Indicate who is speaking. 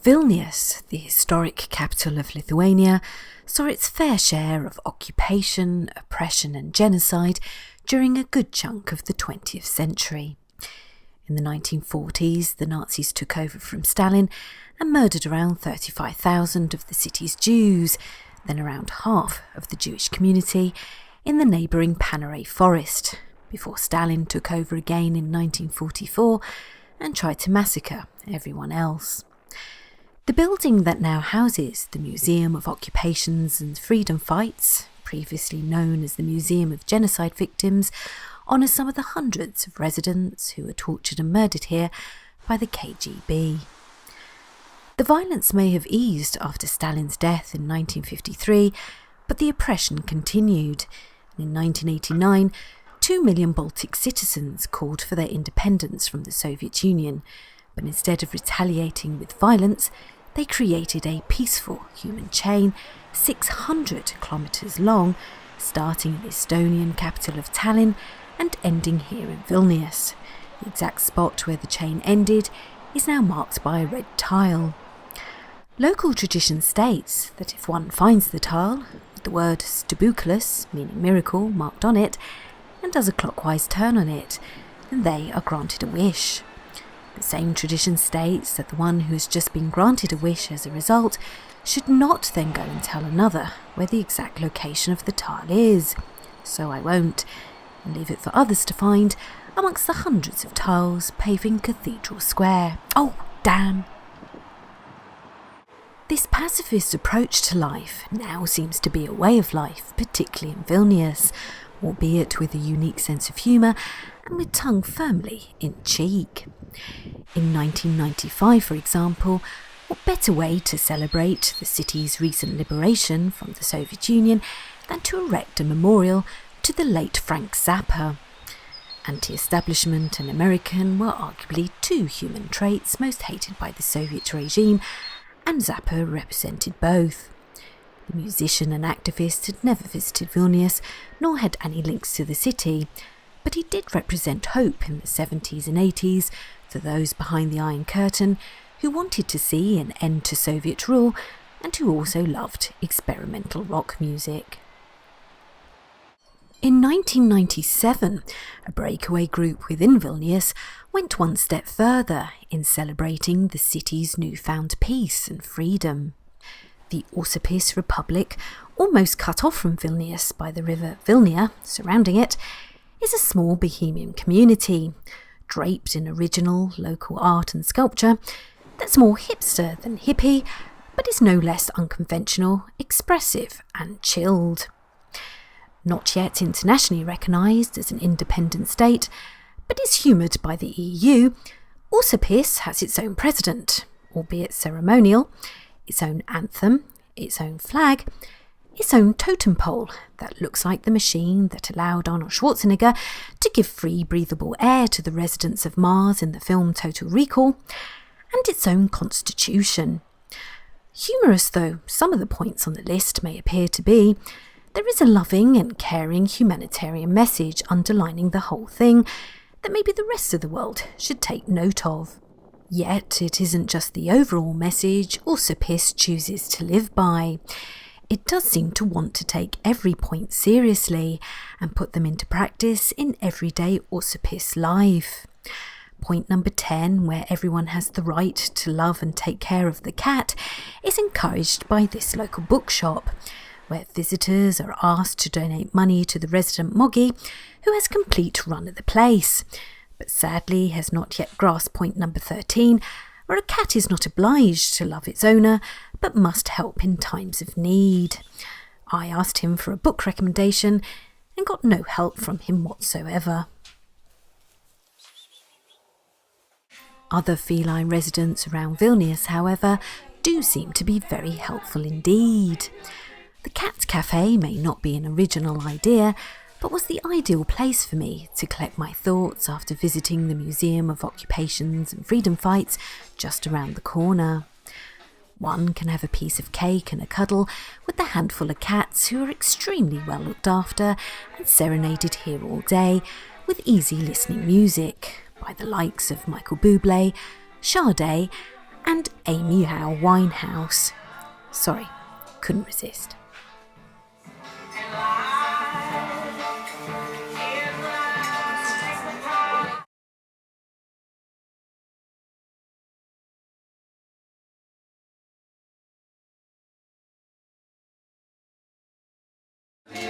Speaker 1: Vilnius, the historic capital of Lithuania, saw its fair share of occupation, oppression and genocide during a good chunk of the 20th century. In the 1940s, the Nazis took over from Stalin and murdered around 35,000 of the city's Jews, then around half of the Jewish community, in the neighbouring Panare forest, before Stalin took over again in 1944 and tried to massacre everyone else. The building that now houses the Museum of Occupations and Freedom Fights, previously known as the Museum of Genocide Victims, honours some of the hundreds of residents who were tortured and murdered here by the KGB. The violence may have eased after Stalin's death in 1953, but the oppression continued. In 1989, 2 million Baltic citizens called for their independence from the Soviet Union, but instead of retaliating with violence, they created a peaceful human chain 600 kilometres long, starting in the Estonian capital of Tallinn and ending here in Vilnius. The exact spot where the chain ended is now marked by a red tile. Local tradition states that if one finds the tile, with the word Stebuklas, meaning miracle, marked on it, and does a clockwise turn on it, then they are granted a wish. The same tradition states that the one who has just been granted a wish as a result should not then go and tell another where the exact location of the tile is. So I won't, and leave it for others to find amongst the hundreds of tiles paving Cathedral Square. Oh, damn! This pacifist approach to life now seems to be a way of life, particularly in Vilnius, albeit with a unique sense of humour and with tongue firmly in cheek. In 1995, for example, what better way to celebrate the city's recent liberation from the Soviet Union than to erect a memorial to the late Frank Zappa? Anti-establishment and American were arguably two human traits most hated by the Soviet regime, and Zappa represented both. The musician and activist had never visited Vilnius, nor had any links to the city, but he did represent hope in the 70s and 80s for those behind the Iron Curtain who wanted to see an end to Soviet rule and who also loved experimental rock music. In 1997, a breakaway group within Vilnius went one step further in celebrating the city's newfound peace and freedom. The Uzupis Republic, almost cut off from Vilnius by the river Vilnia surrounding it, is a small bohemian community, draped in original local art and sculpture that's more hipster than hippie, but is no less unconventional, expressive and chilled. Not yet internationally recognised as an independent state, but is humoured by the EU, Uzupis has its own president, albeit ceremonial, its own anthem, its own flag, its own totem pole that looks like the machine that allowed Arnold Schwarzenegger to give free breathable air to the residents of Mars in the film Total Recall, and its own constitution. Humorous though some of the points on the list may appear to be, there is a loving and caring humanitarian message underlining the whole thing that maybe the rest of the world should take note of. Yet it isn't just the overall message Uzupis chooses to live by. It does seem to want to take every point seriously and put them into practice in everyday Uzupis life. Point number 10, where everyone has the right to love and take care of the cat, is encouraged by this local bookshop, where visitors are asked to donate money to the resident Moggy, who has complete run of the place, but sadly has not yet grasped point number 13, where a cat is not obliged to love its owner, but must help in times of need. I asked him for a book recommendation and got no help from him whatsoever. Other feline residents around Vilnius, however, do seem to be very helpful indeed. The Cat Cafe may not be an original idea, but was the ideal place for me to collect my thoughts after visiting the Museum of Occupations and Freedom Fights just around the corner. One can have a piece of cake and a cuddle with the handful of cats who are extremely well looked after and serenaded here all day with easy listening music by the likes of Michael Bublé, Sade and Amy Howe Winehouse. Sorry, couldn't resist.
Speaker 2: We